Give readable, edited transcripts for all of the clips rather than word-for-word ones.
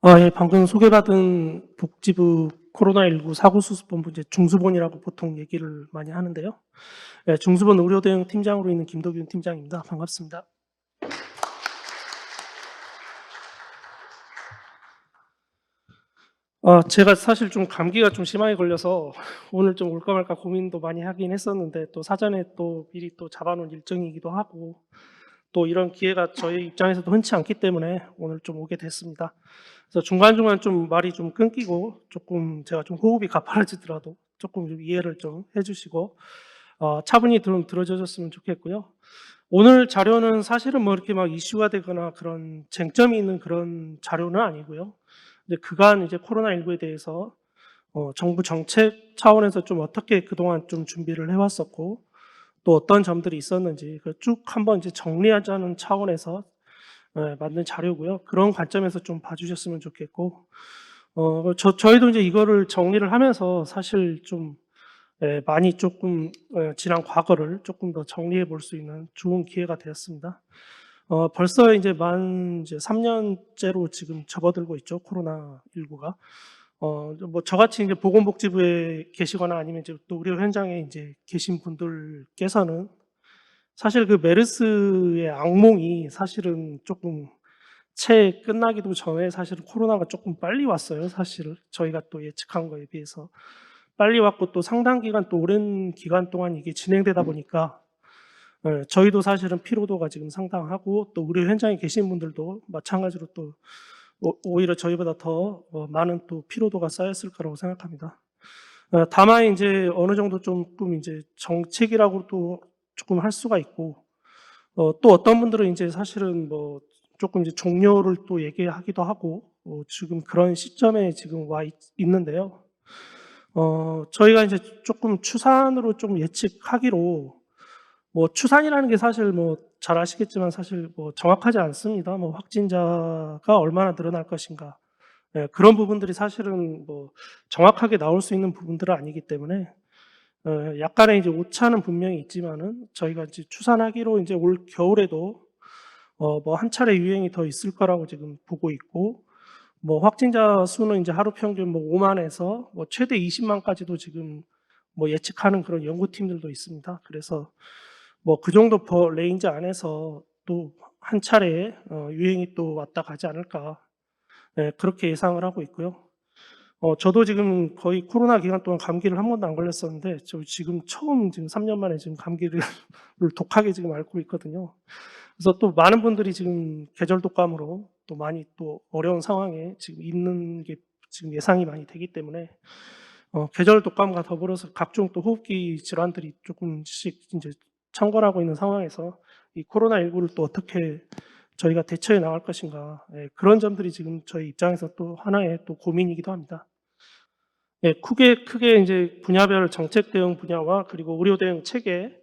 예, 방금 소개받은 복지부 코로나19 사고수습본부 이제 중수본이라고 보통 얘기를 많이 하는데요. 예, 중수본 의료대응 팀장으로 있는 김도균 팀장입니다. 반갑습니다. 제가 사실 좀 감기가 좀 심하게 걸려서 오늘 좀 올까 말까 고민도 많이 하긴 했었는데 또 사전에 또 미리 또 잡아놓은 일정이기도 하고 또 이런 기회가 저희 입장에서도 흔치 않기 때문에 오늘 좀 오게 됐습니다. 그래서 중간중간 좀 말이 좀 끊기고 조금 제가 좀 호흡이 가파라지더라도 조금 좀 이해를 좀 해주시고 차분히 좀 들어주셨으면 좋겠고요. 오늘 자료는 사실은 뭐 이렇게 막 이슈가 되거나 그런 쟁점이 있는 그런 자료는 아니고요. 이제 그간 이제 코로나19에 대해서 정부 정책 차원에서 좀 어떻게 그동안 좀 준비를 해왔었고 또 어떤 점들이 있었는지 쭉 한번 이제 정리하자는 차원에서 만든 자료고요. 그런 관점에서 좀 봐주셨으면 좋겠고, 저희도 이제 이거를 정리를 하면서 사실 좀 많이 조금 지난 과거를 조금 더 정리해 볼 수 있는 좋은 기회가 되었습니다. 벌써 이제 3년째로 지금 접어들고 있죠, 코로나19가. 뭐 저같이 이제 보건복지부에 계시거나 아니면 이제 또 의료 현장에 이제 계신 분들께서는 사실 그 메르스의 악몽이 사실은 조금 채 끝나기도 전에 사실은 코로나가 조금 빨리 왔어요. 사실 저희가 또 예측한 거에 비해서 빨리 왔고 또 상당 기간 또 오랜 기간 동안 이게 진행되다 보니까 저희도 사실은 피로도가 지금 상당하고 또 의료 현장에 계신 분들도 마찬가지로 또 오히려 저희보다 더 많은 또 피로도가 쌓였을 거라고 생각합니다. 다만 이제 어느 정도 조금 이제 정책이라고 또 조금 할 수가 있고 또 어떤 분들은 이제 사실은 뭐 조금 이제 종료를 또 얘기하기도 하고 지금 그런 시점에 지금 있는데요. 저희가 이제 조금 추산으로 좀 예측하기로 뭐 추산이라는 게 사실 뭐 잘 아시겠지만 사실 뭐 정확하지 않습니다. 뭐 확진자가 얼마나 늘어날 것인가. 예, 그런 부분들이 사실은 뭐 정확하게 나올 수 있는 부분들은 아니기 때문에 약간의 이제 오차는 분명히 있지만은 저희가 이제 추산하기로 이제 올 겨울에도 뭐 한 차례 유행이 더 있을 거라고 지금 보고 있고 뭐 확진자 수는 이제 하루 평균 뭐 5만에서 뭐 최대 20만까지도 지금 뭐 예측하는 그런 연구팀들도 있습니다. 그래서 뭐 그 정도 레인지 안에서 또 한 차례 유행이 또 왔다 가지 않을까 그렇게 예상을 하고 있고요. 저도 지금 거의 코로나 기간 동안 감기를 한 번도 안 걸렸었는데 저 지금 처음 지금 3년 만에 지금 감기를 독하게 지금 앓고 있거든요. 그래서 또 많은 분들이 지금 계절 독감으로 또 많이 또 어려운 상황에 지금 있는 게 지금 예상이 많이 되기 때문에 계절 독감과 더불어서 각종 또 호흡기 질환들이 조금씩 이제 창궐하고 있는 상황에서 이 코로나19를 또 어떻게 저희가 대처해 나갈 것인가 그런 점들이 지금 저희 입장에서 또 하나의 또 고민이기도 합니다. 예, 크게 이제 분야별 정책 대응 분야와 그리고 의료 대응 체계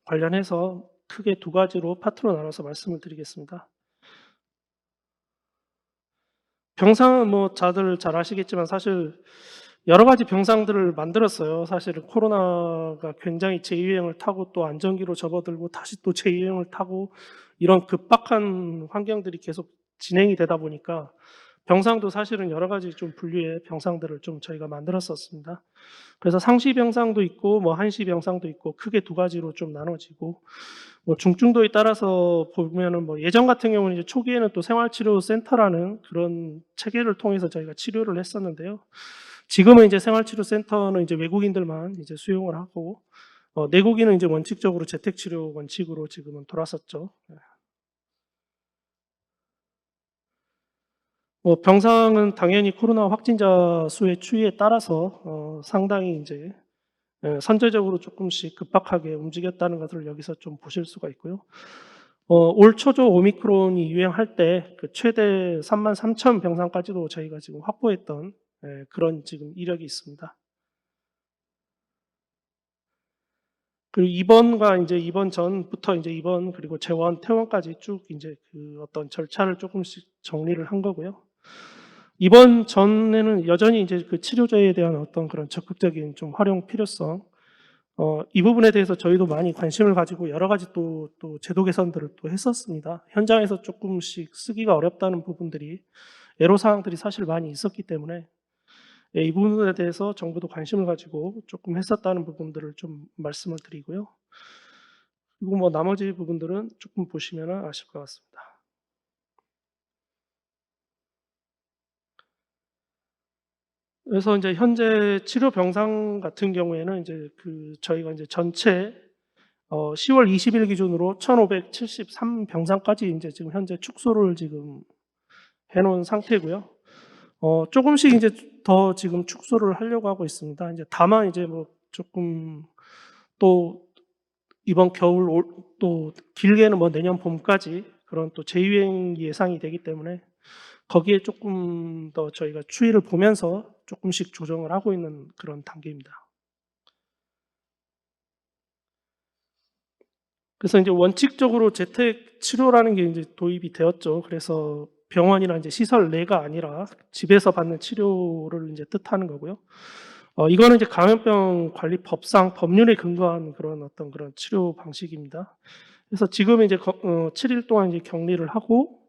관련해서 크게 두 가지로 파트로 나눠서 말씀을 드리겠습니다. 병상은 뭐 다들 잘 아시겠지만 사실 여러 가지 병상들을 만들었어요. 사실은 코로나가 굉장히 재유행을 타고 또 안정기로 접어들고 다시 또 재유행을 타고 이런 급박한 환경들이 계속 진행이 되다 보니까 병상도 사실은 여러 가지 좀 분류의 병상들을 좀 저희가 만들었었습니다. 그래서 상시 병상도 있고 뭐 한시 병상도 있고 크게 두 가지로 좀 나눠지고 뭐 중증도에 따라서 보면은 뭐 예전 같은 경우는 이제 초기에는 또 생활치료센터라는 그런 체계를 통해서 저희가 치료를 했었는데요. 지금은 이제 생활치료센터는 이제 외국인들만 이제 수용을 하고 내국인은 이제 원칙적으로 재택치료 원칙으로 지금은 돌아섰죠. 뭐 병상은 당연히 코로나 확진자 수의 추이에 따라서 상당히 이제 선제적으로 조금씩 급박하게 움직였다는 것을 여기서 좀 보실 수가 있고요. 올 초조 오미크론이 유행할 때 그 최대 33,000 병상까지도 저희가 지금 확보했던 그런 지금 이력이 있습니다. 그리고 입원과 이제 입원 전부터 이제 입원 그리고 재원, 퇴원까지 쭉 이제 그 어떤 절차를 조금씩 정리를 한 거고요. 입원 전에는 여전히 이제 그 치료제에 대한 어떤 그런 적극적인 좀 활용 필요성 이 부분에 대해서 저희도 많이 관심을 가지고 여러 가지 또 제도 개선들을 또 했었습니다. 현장에서 조금씩 쓰기가 어렵다는 부분들이 애로사항들이 사실 많이 있었기 때문에 이 부분에 대해서 정부도 관심을 가지고 조금 했었다는 부분들을 좀 말씀을 드리고요. 그리고 뭐 나머지 부분들은 조금 보시면 아실 것 같습니다. 그래서 이제 현재 치료 병상 같은 경우에는 이제 저희가 이제 전체 10월 20일 기준으로 1,573 병상까지 이제 지금 현재 축소를 지금 해 놓은 상태고요. 조금씩 이제 더 지금 축소를 하려고 하고 있습니다. 이제 다만 이제 뭐 조금 또 이번 겨울 또 길게는 뭐 내년 봄까지 그런 또 재유행 예상이 되기 때문에 거기에 조금 더 저희가 추이를 보면서 조금씩 조정을 하고 있는 그런 단계입니다. 그래서 이제 원칙적으로 재택 치료라는 게 이제 도입이 되었죠. 그래서 병원이나 이제 시설 내가 아니라 집에서 받는 치료를 이제 뜻하는 거고요. 이거는 이제 감염병 관리법상 법률에 근거한 그런 치료 방식입니다. 그래서 지금 이제 7일 동안 이제 격리를 하고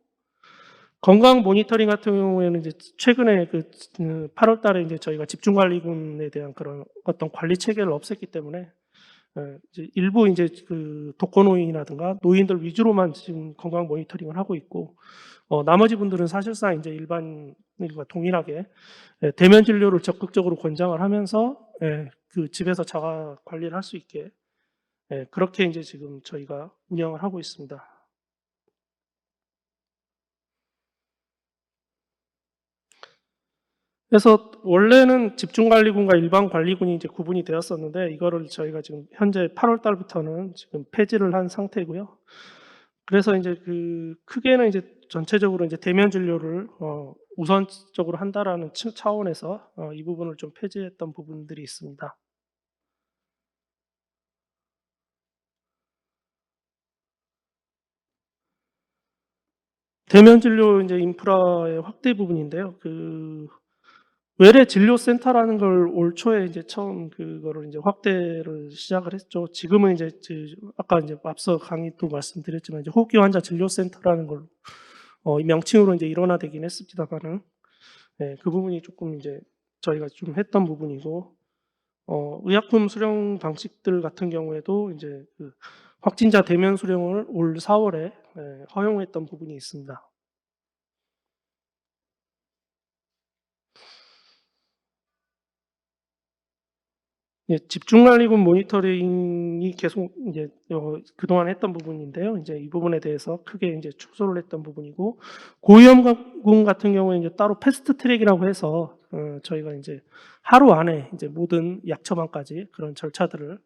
건강 모니터링 같은 경우에는 이제 최근에 8월 달에 이제 저희가 집중관리군에 대한 그런 어떤 관리 체계를 없앴기 때문에 이제 일부 이제 독거노인이라든가 노인들 위주로만 지금 건강 모니터링을 하고 있고, 나머지 분들은 사실상 이제 일반인과 동일하게 대면 진료를 적극적으로 권장을 하면서 그 집에서 자가 관리를 할 수 있게 그렇게 이제 지금 저희가 운영을 하고 있습니다. 그래서 원래는 집중관리군과 일반관리군이 이제 구분이 되었었는데 이거를 저희가 지금 현재 8월 달부터는 지금 폐지를 한 상태고요. 그래서 이제 크게는 이제 전체적으로 이제 대면 진료를 우선적으로 한다라는 차원에서 이 부분을 좀 폐지했던 부분들이 있습니다. 대면 진료 이제 인프라의 확대 부분인데요. 외래 진료센터라는 걸 올 초에 이제 처음 그거를 이제 확대를 시작을 했죠. 지금은 이제 아까 이제 앞서 강의도 말씀드렸지만 이제 호흡기 환자 진료센터라는 걸로 이 명칭으로 이제 일원화되긴 했습니다만은 그 부분이 조금 이제 저희가 좀 했던 부분이고, 의약품 수령 방식들 같은 경우에도 이제 확진자 대면 수령을 올 4월에 허용했던 부분이 있습니다. 예, 집중관리군 모니터링이 계속 이제 그동안 했던 부분인데요. 이제 이 부분에 대해서 크게 이제 축소를 했던 부분이고, 고위험군 같은 경우에 이제 따로 패스트 트랙이라고 해서 저희가 이제 하루 안에 이제 모든 약 처방까지 그런 절차들을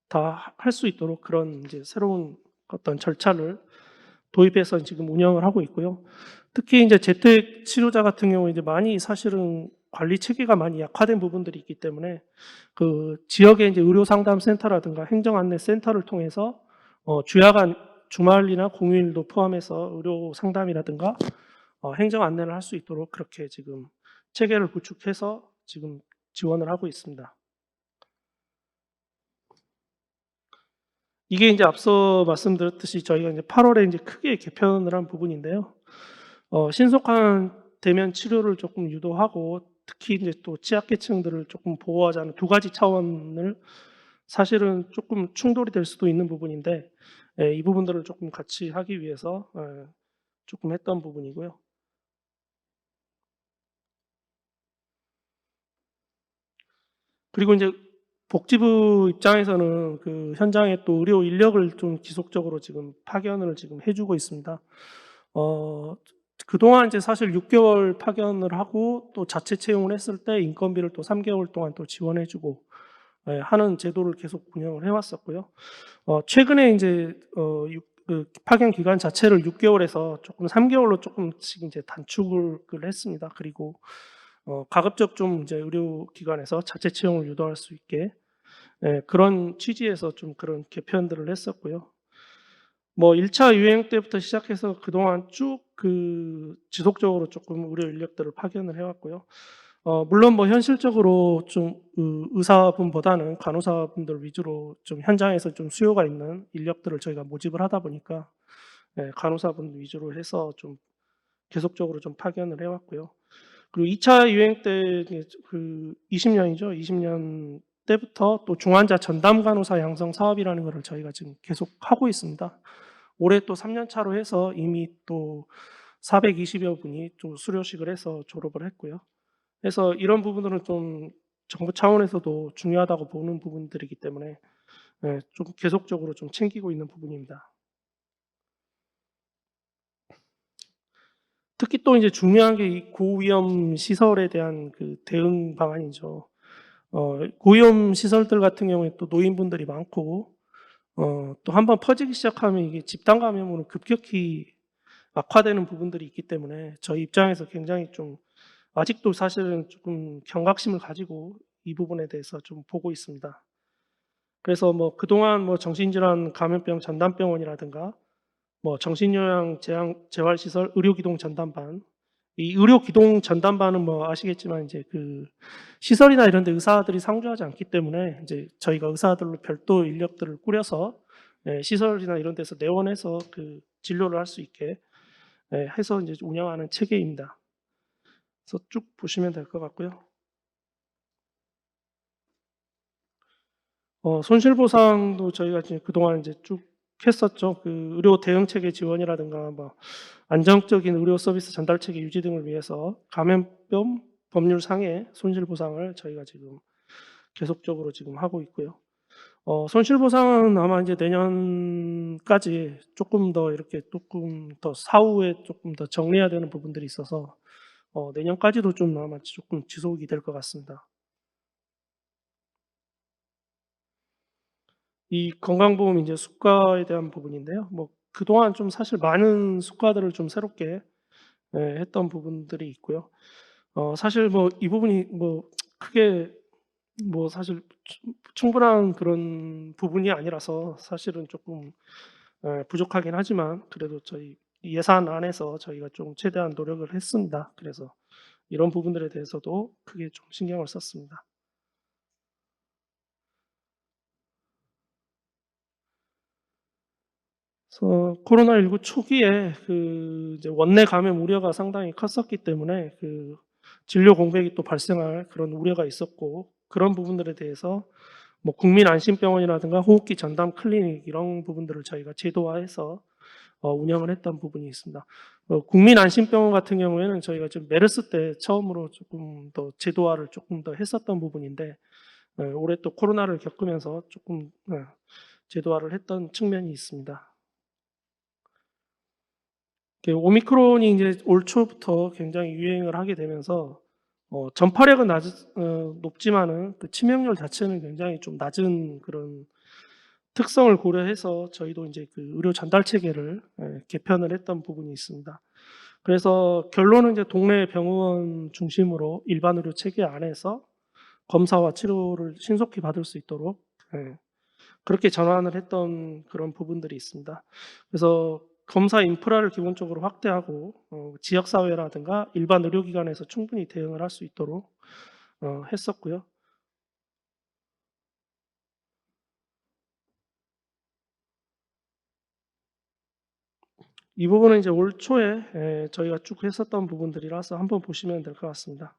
다 할 수 있도록 그런 이제 새로운 어떤 절차를 도입해서 지금 운영을 하고 있고요. 특히 이제 재택 치료자 같은 경우 이제 많이 사실은 관리 체계가 많이 약화된 부분들이 있기 때문에 지역의 이제 의료 상담 센터라든가 행정 안내 센터를 통해서 주야간 주말이나 공휴일도 포함해서 의료 상담이라든가 행정 안내를 할 수 있도록 그렇게 지금 체계를 구축해서 지금 지원을 하고 있습니다. 이게 이제 앞서 말씀드렸듯이 저희가 이제 8월에 이제 크게 개편을 한 부분인데요. 신속한 대면 치료를 조금 유도하고 특히 이제 또 취약계층들을 조금 보호하자는 두 가지 차원을 사실은 조금 충돌이 될 수도 있는 부분인데 이 부분들을 조금 같이 하기 위해서 조금 했던 부분이고요. 그리고 이제 복지부 입장에서는 현장에 또 의료 인력을 좀 지속적으로 지금 파견을 지금 해주고 있습니다. 어, 그동안 이제 사실 6개월 파견을 하고 또 자체 채용을 했을 때 인건비를 또 3개월 동안 또 지원해주고 하는 제도를 계속 운영을 해왔었고요. 최근에 이제 파견 기간 자체를 6개월에서 조금 3개월로 조금씩 이제 단축을 했습니다. 그리고 가급적 좀 이제 의료기관에서 자체 채용을 유도할 수 있게 그런 취지에서 좀 그런 개편들을 했었고요. 뭐 1차 유행 때부터 시작해서 그동안 쭉 지속적으로 조금 의료 인력들을 파견을 해왔고요. 물론 뭐 현실적으로 좀 의사분보다는 간호사분들 위주로 좀 현장에서 좀 수요가 있는 인력들을 저희가 모집을 하다 보니까 예, 간호사분 위주로 해서 좀 계속적으로 좀 파견을 해 왔고요. 그리고 2차 유행 때 그 20년이죠. 20년 때부터 또 중환자 전담 간호사 양성 사업이라는 거를 저희가 지금 계속 하고 있습니다. 올해 또 3년 차로 해서 이미 또 420여 분이 좀 수료식을 해서 졸업을 했고요. 그래서 이런 부분들은 좀 정부 차원에서도 중요하다고 보는 부분들이기 때문에 예, 좀 계속적으로 좀 챙기고 있는 부분입니다. 특히 또 이제 중요한 게 이 고위험 시설에 대한 그 대응 방안이죠. 고위험 시설들 같은 경우에 또 노인분들이 많고 또 한번 퍼지기 시작하면 이게 집단 감염으로 급격히 악화되는 부분들이 있기 때문에 저희 입장에서 굉장히 좀 아직도 사실은 조금 경각심을 가지고 이 부분에 대해서 좀 보고 있습니다. 그래서 뭐 그동안 뭐 정신질환 감염병 전담병원이라든가 뭐 정신요양 재활시설 의료기동 전담반, 이 의료기동 전담반은 뭐 아시겠지만 이제 그 시설이나 이런 데 의사들이 상주하지 않기 때문에 이제 저희가 의사들로 별도 인력들을 꾸려서 예, 시설이나 이런 데서 내원해서 그 진료를 할 수 있게 예, 해서 이제 운영하는 체계입니다. 그래서 쭉 보시면 될 것 같고요. 손실보상도 저희가 이제 그동안 이제 쭉 했었죠. 그 의료 대응 체계 지원이라든가 뭐 안정적인 의료 서비스 전달 체계 유지 등을 위해서 감염병 법률 상의 손실보상을 저희가 지금 계속적으로 지금 하고 있고요. 손실보상은 아마 이제 내년까지 조금 더 이렇게 조금 더 사후에 조금 더 정리해야 되는 부분들이 있어서 내년까지도 좀 아마 조금 지속이 될 것 같습니다. 이 건강보험 이제 수가에 대한 부분인데요. 뭐 그동안 좀 사실 많은 수가들을 좀 새롭게 예, 했던 부분들이 있고요. 사실 뭐 이 부분이 뭐 크게 뭐 사실 충분한 그런 부분이 아니라서 사실은 조금 예, 부족하긴 하지만 그래도 저희 예산 안에서 저희가 좀 최대한 노력을 했습니다. 그래서 이런 부분들에 대해서도 크게 좀 신경을 썼습니다. 그래서 코로나19 초기에 그 이제 원내 감염 우려가 상당히 컸었기 때문에 그 진료 공백이 또 발생할 그런 우려가 있었고 그런 부분들에 대해서 뭐 국민안심병원이라든가 호흡기 전담 클리닉 이런 부분들을 저희가 제도화해서 운영을 했던 부분이 있습니다. 국민안심병원 같은 경우에는 저희가 지금 메르스 때 처음으로 조금 더 제도화를 조금 더 했었던 부분인데 올해 또 코로나를 겪으면서 조금 제도화를 했던 측면이 있습니다. 오미크론이 이제 올 초부터 굉장히 유행을 하게 되면서 전파력은 높지만은 그 치명률 자체는 굉장히 좀 낮은 그런 특성을 고려해서 저희도 이제 그 의료 전달 체계를 개편을 했던 부분이 있습니다. 그래서 결론은 이제 동네 병원 중심으로 일반 의료 체계 안에서 검사와 치료를 신속히 받을 수 있도록 그렇게 전환을 했던 그런 부분들이 있습니다. 그래서 검사 인프라를 기본적으로 확대하고 지역사회라든가 일반 의료기관에서 충분히 대응을 할 수 있도록 했었고요. 이 부분은 이제 올 초에 저희가 쭉 했었던 부분들이라서 한번 보시면 될 것 같습니다.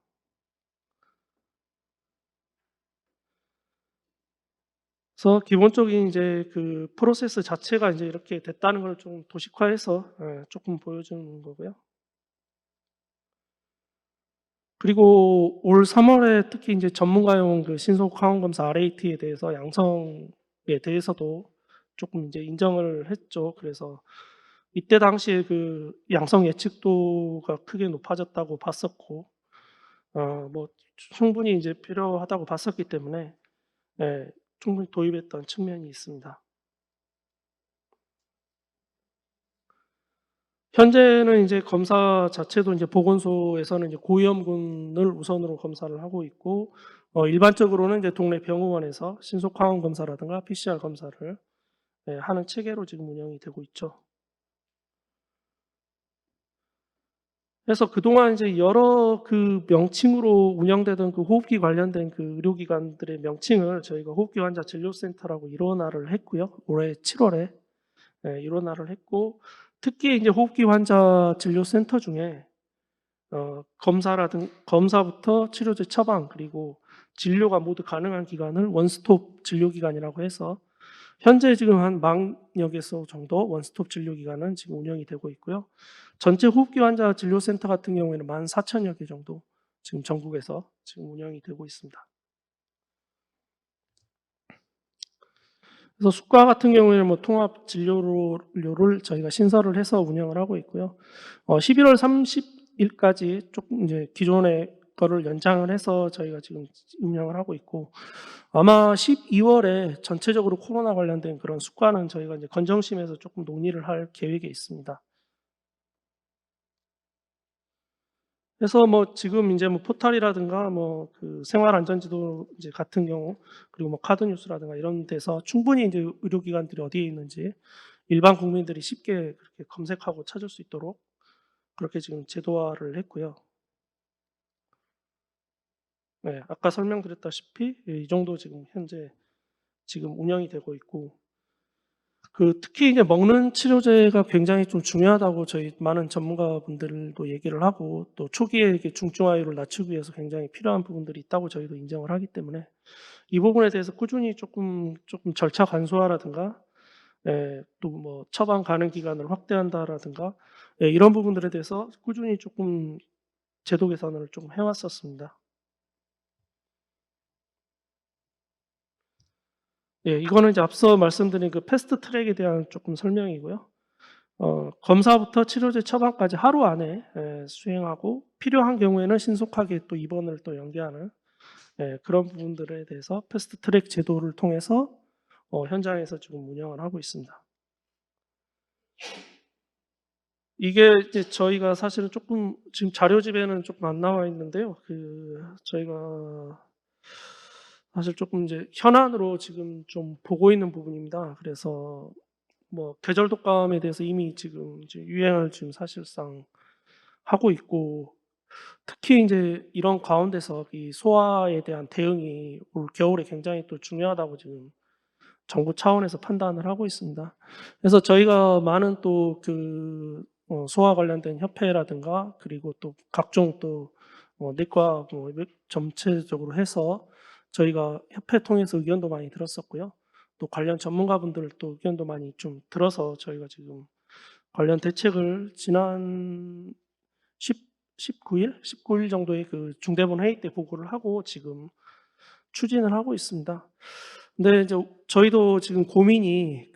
그래서 기본적인 이제 그 프로세스 자체가 이제 이렇게 됐다는 걸 좀 도식화해서 조금 보여주는 거고요. 그리고 올 3월에 특히 이제 전문가용 그 신속 항원 검사 RAT에 대해서 양성에 대해서도 조금 이제 인정을 했죠. 그래서 이때 당시에 그 양성 예측도가 크게 높아졌다고 봤었고, 뭐 충분히 이제 필요하다고 봤었기 때문에 예, 충분히 도입했던 측면이 있습니다. 현재는 이제 검사 자체도 이제 보건소에서는 이제 고위험군을 우선으로 검사를 하고 있고, 일반적으로는 이제 동네 병원에서 신속 항원 검사라든가 PCR 검사를 하는 체계로 지금 운영이 되고 있죠. 그래서 그동안 이제 여러 그 명칭으로 운영되던 그 호흡기 관련된 그 의료기관들의 명칭을 저희가 호흡기 환자 진료센터라고 일원화를 했고요. 올해 7월에 일원화를 했고, 특히 이제 호흡기 환자 진료센터 중에 검사부터 치료제 처방 그리고 진료가 모두 가능한 기관을 원스톱 진료기관이라고 해서 현재 지금 한 10,000여 개소 정도 원스톱 진료기관은 지금 운영이 되고 있고요. 전체 호흡기 환자 진료센터 같은 경우에는 14,000여 개 정도 지금 전국에서 지금 운영이 되고 있습니다. 그래서 수가 같은 경우에는 뭐 통합 진료료를 저희가 신설을 해서 운영을 하고 있고요. 11월 30일까지 조금 이제 기존의 거를 연장을 해서 저희가 지금 운영을 하고 있고, 아마 12월에 전체적으로 코로나 관련된 그런 수가는 저희가 이제 건정심에서 조금 논의를 할 계획에 있습니다. 그래서 뭐 지금 이제 뭐 포털이라든가 뭐 그 생활안전지도 이제 같은 경우, 그리고 뭐 카드뉴스라든가 이런 데서 충분히 이제 의료기관들이 어디에 있는지 일반 국민들이 쉽게 그렇게 검색하고 찾을 수 있도록 그렇게 지금 제도화를 했고요. 네, 아까 설명드렸다시피 이 정도 지금 현재 지금 운영이 되고 있고, 특히 이제 먹는 치료제가 굉장히 좀 중요하다고 저희 많은 전문가분들도 얘기를 하고, 또 초기에 이렇게 중증화율을 낮추기 위해서 굉장히 필요한 부분들이 있다고 저희도 인정을 하기 때문에 이 부분에 대해서 꾸준히 조금 절차 간소화라든가, 또 뭐 처방 가능 기간을 확대한다라든가, 이런 부분들에 대해서 꾸준히 조금 제도 개선을 좀 해왔었습니다. 이거는 이제 앞서 말씀드린 그 패스트 트랙에 대한 조금 설명이고요. 검사부터 치료제 처방까지 하루 안에 수행하고, 필요한 경우에는 신속하게 또 입원을 또 연계하는 그런 부분들에 대해서 패스트 트랙 제도를 통해서 현장에서 지금 운영을 하고 있습니다. 이게 이제 저희가 사실은 조금 지금 자료집에는 조금 안 나와 있는데요. 저희가 사실 조금 이제 현안으로 지금 좀 보고 있는 부분입니다. 그래서 뭐 계절 독감에 대해서 이미 지금 이제 유행을 지금 사실상 하고 있고, 특히 이제 이런 가운데서 이 소아에 대한 대응이 올 겨울에 굉장히 또 중요하다고 지금 정부 차원에서 판단을 하고 있습니다. 그래서 저희가 많은 또 소아 관련된 협회라든가, 그리고 또 각종 또 내과 뭐 전체적으로 해서 저희가 협회 통해서 의견도 많이 들었었고요. 또 관련 전문가분들 또 의견도 많이 좀 들어서 저희가 지금 관련 대책을 지난 19일 정도의 그 중대본 회의 때 보고를 하고 지금 추진을 하고 있습니다. 근데 이제 저희도 지금 고민이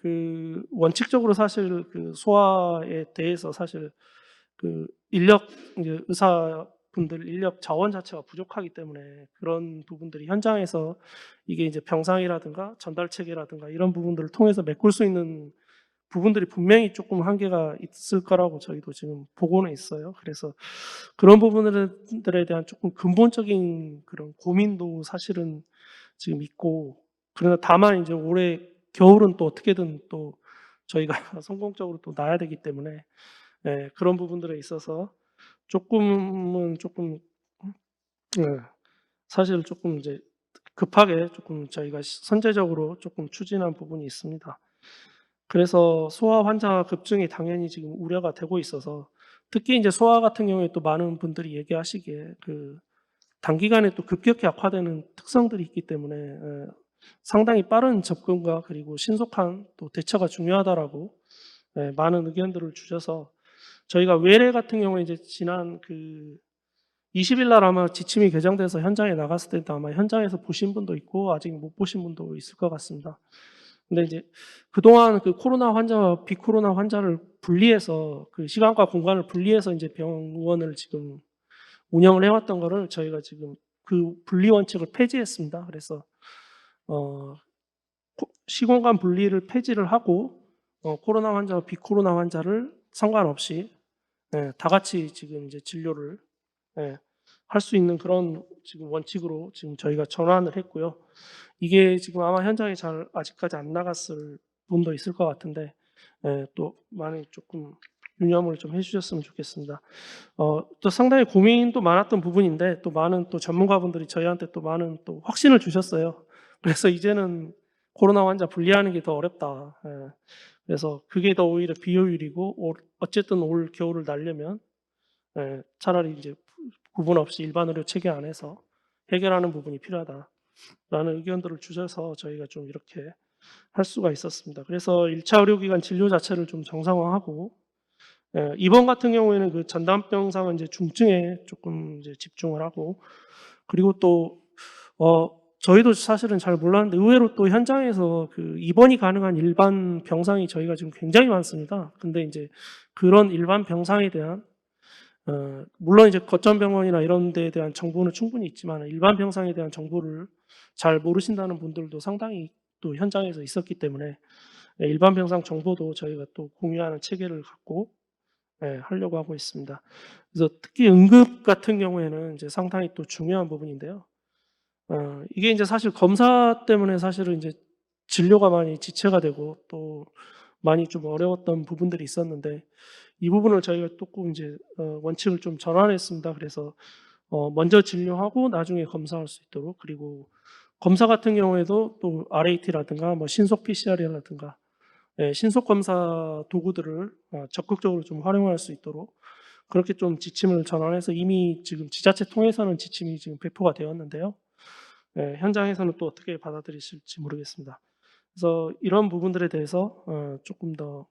원칙적으로 사실 소아에 대해서 사실 인력, 이제 의사분들 인력 자원 자체가 부족하기 때문에 그런 부분들이 현장에서 이게 이제 병상이라든가 전달 체계라든가 이런 부분들을 통해서 메꿀 수 있는 부분들이 분명히 조금 한계가 있을 거라고 저희도 지금 보고는 있어요. 그래서 그런 부분들에 대한 조금 근본적인 그런 고민도 사실은 지금 있고, 그러나 다만 이제 올해 겨울은 또 어떻게든 또 저희가 성공적으로 또 나야 되기 때문에 그런 부분들에 있어서 조금은 조금 예, 사실 조금 이제 급하게 조금 저희가 선제적으로 조금 추진한 부분이 있습니다. 그래서 소아 환자 급증이 당연히 지금 우려가 되고 있어서, 특히 이제 소아 같은 경우에 또 많은 분들이 얘기하시기에 단기간에 또 급격히 악화되는 특성들이 있기 때문에 상당히 빠른 접근과 그리고 신속한 또 대처가 중요하다라고 많은 의견들을 주셔서, 저희가 외래 같은 경우에 이제 지난 20일 날 아마 지침이 개정돼서 현장에 나갔을 때도 아마 현장에서 보신 분도 있고 아직 못 보신 분도 있을 것 같습니다. 근데 이제 그동안 코로나 환자와 비코로나 환자를 분리해서 시간과 공간을 분리해서 이제 병원을 지금 운영을 해왔던 거를 저희가 지금 그 분리 원칙을 폐지했습니다. 그래서 어, 시공간 분리를 폐지를 하고 코로나 환자와 비코로나 환자를 상관없이 다 같이 지금 이제 진료를 할 수 있는 그런 지금 원칙으로 지금 저희가 전환을 했고요. 이게 지금 아마 현장에 잘 아직까지 안 나갔을 분도 있을 것 같은데 또 많이 조금 유념을 좀 해주셨으면 좋겠습니다. 또 상당히 고민도 많았던 부분인데 또 많은 또 전문가분들이 저희한테 또 많은 또 확신을 주셨어요. 그래서 이제는 코로나 환자 분리하는 게 더 어렵다. 예. 그래서 그게 더 오히려 비효율이고 어쨌든 올 겨울을 날려면 차라리 이제 구분 없이 일반 의료 체계 안에서 해결하는 부분이 필요하다라는 의견들을 주셔서 저희가 좀 이렇게 할 수가 있었습니다. 그래서 1차 의료기관 진료 자체를 좀 정상화하고 이번 같은 경우에는 그 전담병상은 이제 중증에 조금 이제 집중을 하고 그리고 또 저희도 사실은 잘 몰랐는데 의외로 또 현장에서 그 입원이 가능한 일반 병상이 저희가 지금 굉장히 많습니다. 근데 이제 그런 일반 병상에 대한 물론 이제 거점병원이나 이런 데에 대한 정보는 충분히 있지만 일반 병상에 대한 정보를 잘 모르신다는 분들도 상당히 또 현장에서 있었기 때문에 일반 병상 정보도 저희가 또 공유하는 체계를 갖고 하려고 하고 있습니다. 그래서 특히 응급 같은 경우에는 이제 상당히 또 중요한 부분인데요. 이게 이제 사실 검사 때문에 사실은 이제 진료가 많이 지체가 되고 또 많이 좀 어려웠던 부분들이 있었는데 이 부분을 저희가 조금 이제 원칙을 좀 전환했습니다. 그래서 먼저 진료하고 나중에 검사할 수 있도록 그리고 검사 같은 경우에도 또 RAT라든가 뭐 신속 PCR이라든가 신속 검사 도구들을 적극적으로 좀 활용할 수 있도록 그렇게 좀 지침을 전환해서 이미 지금 지자체 통해서는 지침이 지금 배포가 되었는데요. 현장에서는 또 어떻게 받아들이실지 모르겠습니다. 그래서 이런 부분들에 대해서 조금 더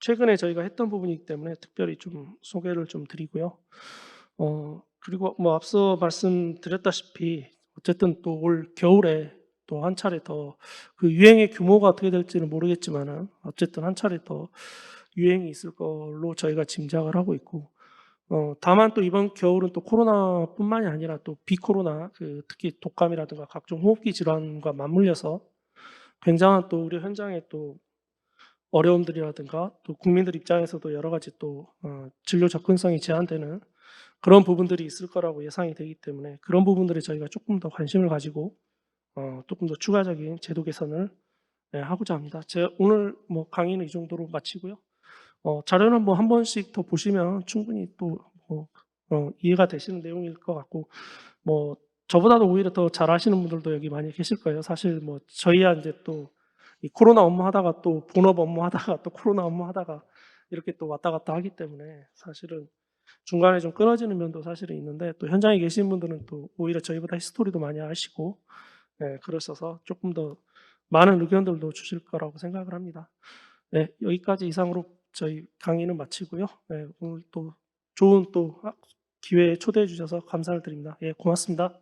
최근에 저희가 했던 부분이기 때문에 특별히 좀 소개를 좀 드리고요. 그리고 뭐 앞서 말씀드렸다시피 어쨌든 또 올 겨울에 또 한 차례 더 그 유행의 규모가 어떻게 될지는 모르겠지만은 어쨌든 한 차례 더 유행이 있을 걸로 저희가 짐작을 하고 있고 다만 또 이번 겨울은 또 코로나뿐만이 아니라 또 비코로나 그 특히 독감이라든가 각종 호흡기 질환과 맞물려서 굉장한 또 우리 현장에 또 어려움들이라든가 또 국민들 입장에서도 여러 가지 또 진료 접근성이 제한되는 그런 부분들이 있을 거라고 예상이 되기 때문에 그런 부분들에 저희가 조금 더 관심을 가지고 조금 더 추가적인 제도 개선을 하고자 합니다. 제가 오늘 뭐 강의는 이 정도로 마치고요. 자료는 뭐 한 번씩 더 보시면 충분히 또 이해가 되시는 내용일 것 같고 뭐 저보다도 오히려 더 잘하시는 분들도 여기 많이 계실 거예요. 사실 뭐 저희야 이제 또 이 코로나 업무하다가 또 본업 업무하다가 또 코로나 업무하다가 이렇게 또 왔다 갔다 하기 때문에 사실은 중간에 좀 끊어지는 면도 사실은 있는데 또 현장에 계신 분들은 또 오히려 저희보다 히스토리도 많이 아시고 그러셔서 조금 더 많은 의견들도 주실 거라고 생각을 합니다. 네, 여기까지 이상으로 저희 강의는 마치고요. 오늘 또 좋은 또 기회에 초대해 주셔서 감사를 드립니다. 예, 고맙습니다.